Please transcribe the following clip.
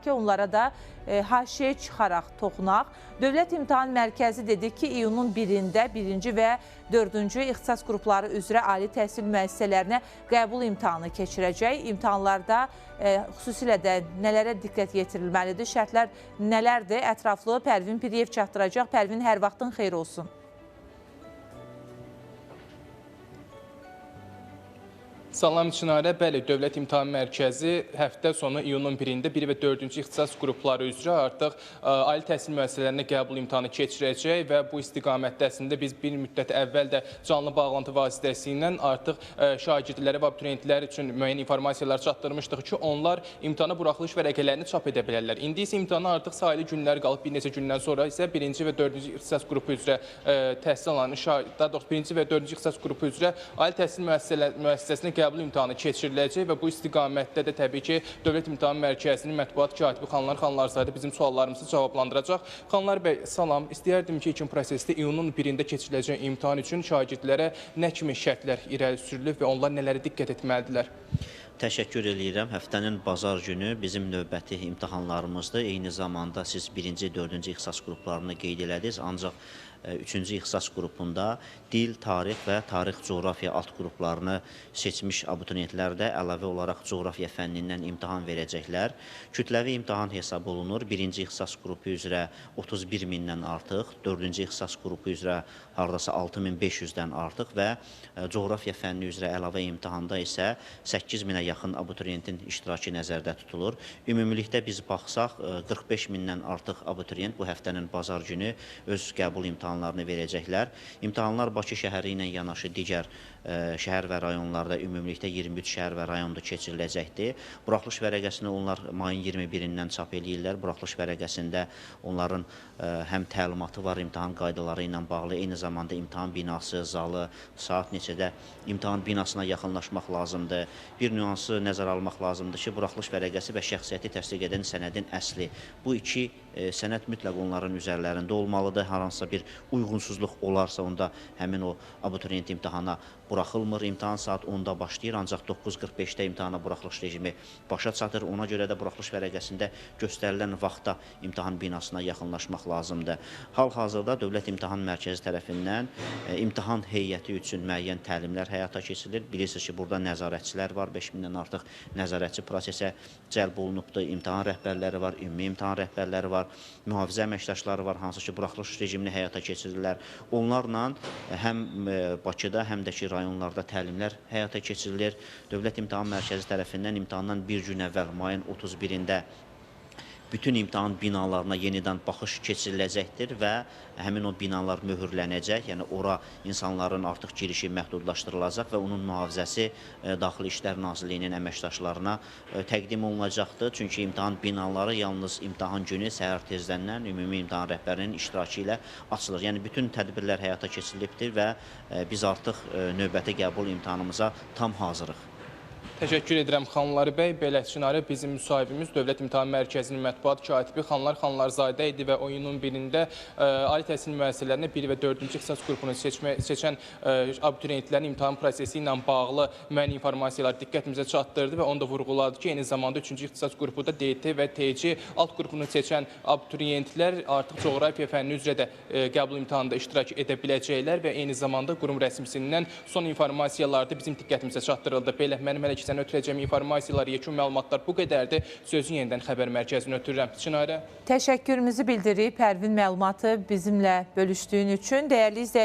ki, onlara da haşiyə çıxaraq toxunaq. Dövlət İmtahan Mərkəzi dedi ki, iyunun 1-də 1-ci və 4-cü ixtisas qrupları üzrə ali təhsil müəssisələrinə qəbul imtahanı keçirəcək. İmtahanlarda xüsusilə də nələrə diqqət yetirilməlidir, şərtlər nələrdir? Ətraflı Pərvin Piriyev çatdıracaq. Pərvin, hər vaxtın xeyir olsun. Salam Çinarə. Bəli, Dövlət İmtahan Mərkəzi həftə sonu iyunun 1-də 1 və 4-cü ixtisas qrupları üzrə artıq ali təhsil müəssisələrinə qəbul imtahanı keçirəcək və bu istiqamətdə əslində biz bir müddət əvvəl də canlı bağlantı vasitəsilə artıq şagirdlərə və abituriyentlər üçün müəyyən informasiyalar çatdırmışdıq ki, onlar imtahana buraxılış vərəqələrini çap edə bilərlər. İndi isə imtahana artıq sayılı günlər qalıb, bir neçə gündən sonra isə 1-ci və 4-cü ixtisas qrupu üzrə təhsil alan, daha doğrusu 1-ci və 4-cü ixtisas qrupu üzrə ali təhsil müəssisəsinə qəbul imtahanı keçiriləcək və bu istiqamətdə də təbii ki, Dövlət İmtahan Mərkəzinin mətbuat katibi Xanlar bizim suallarımızı cavablandıracaq. Xanlar bəy, salam. İstəyərdim ki, ilkin prosesdə iyunun 1-də keçiriləcək imtahan üçün şagirdlərə nə kimi şərtlər irəli sürülüb və onlar nələrə diqqət etməlidirlər? Təşəkkür edirəm. Həftənin bazar günü bizim növbəti imtahanlarımızdır. Eyni zamanda siz 1-ci, 4-cü ixtisas qruplarını qeyd elədiniz. Ancaq 3-cü ixtisas qrupunda dil, tarix və tarix-coğrafiya alt qruplarını seçmiş abituriyentlər də əlavə olaraq coğrafiya fənnindən imtahan verəcəklər. Kütləvi imtahan hesab olunur. 1-ci ixtisas qrupu üzrə 31 mindən artıq, 4-cü ixtisas qrupu üzrə hardasa 6500-dən artıq və coğrafiya fənni üzrə əlavə imtahanda isə 8000-ə yaxın abituriyentin iştirakı nəzərdə tutulur. Ümumilikdə biz baxsaq, 45 mindən artıq abituriyent bu həftənin bazar günü öz qəbul imtahanlarını verəcəklər. İmtahanlar Bakı şəhəri ilə yanaşı digər şəhər və rayonlarda ümumilikdə 23 şəhər və rayonda keçiriləcəkdir. Buraxılış vərəqəsini onlar mayın 21-dən çap eləyirlər. Buraxılış vərəqəsində onların həm təlimatı var imtahan qaydaları ilə bağlı, eyni zamanda imtahan binası, zalı, saat neçədə imtahan binasına yaxınlaşmaq lazımdır. Bir nüansı nəzərə almaq lazımdır ki, buraxılış vərəqəsi və şəxsiyyəti təsdiq edən sənədin əsli. Bu iki sənəd mütləq onların üzərlərində olmalıdır. Hər hansısa bir uyğunsuzluq olarsa, onda həmin o abituriyent imtahana buraxılmır. İmtahan saat 10-da başlayır, ancaq 9:45-də imtahana buraxılış rejimi başa çatır. Ona görə də buraxılış vərəqəsində göstərilən vaxtda imtahan binasına yaxınlaşmaq lazımdır. Hal-hazırda Dövlət İmtahan Mərkəzi tərəfindən imtahan heyəti üçün müəyyən təlimlər həyata keçirilir. Bilirsiniz ki, burada nəzarətçilər var, 5000-dən artıq nəzarətçi prosesə cəlb olunubdur. İmtahan rəhbərləri var, ümumi imtahan rəhbərləri var, mühafizə əməkdaşları var, hansı ki, buraxılış rejimini həyata keçirirlər. Onlarla həm Bakıda, həm də ki, rayonlarda təlimlər həyata keçirilir. Dövlət İmtahan Mərkəzi tərəfindən imtahandan bir gün əvvəl mayın 31-də bütün imtahan binalarına yenidən baxış keçiriləcəkdir və həmin o binalar möhürlənəcək. Yəni, ora insanların artıq girişi məhdudlaşdırılacaq və onun mühafizəsi Daxili İşlər Nazirliyinin əməkdaşlarına təqdim olunacaqdır. Çünki imtahan binaları yalnız imtahan günü səhər tezdəndən ümumi imtahan rəhbərinin iştirakı ilə açılır. Yəni, bütün tədbirlər həyata keçirilibdir və biz artıq növbəti qəbul imtahanımıza tam hazırıq. Təşəkkür edirəm Xanlar bəy. Belə Çinarə, bizim müsahibimiz Dövlət İmtahan Mərkəzinin mətbuat katibi Xanlarzadə idi və oyunun 1-də ali təhsil müəssisələrinə 1 və 4-cü ixtisas qrupunu seçən abituriyentlərin imtahan prosesi ilə bağlı müəyyən informasiyalar diqqətimizə çatdırdı və onu da vurğuladı ki, eyni zamanda 3-cü ixtisas qrupu da DT və TC alt qrupunu seçən abituriyentlər artıq coğrafiya fənni üzrə də qəbul imtahanında iştirak edə biləcəklər və eyni zamanda qurum rəsmisindən son informasiyalar da bizim diqqətimizə çatdırıldı. Belə mənim hələ ki sən ötürəcəm informasiyalar, yekun məlumatlar bu qədərdir. Sözü yenidən xəbər mərkəzinə ötürürəm. Çinarə. Təşəkkürümüzü bildirib Pərvin məlumatı bizimlə bölüşdüyün üçün. Dəyərli izləyicilər,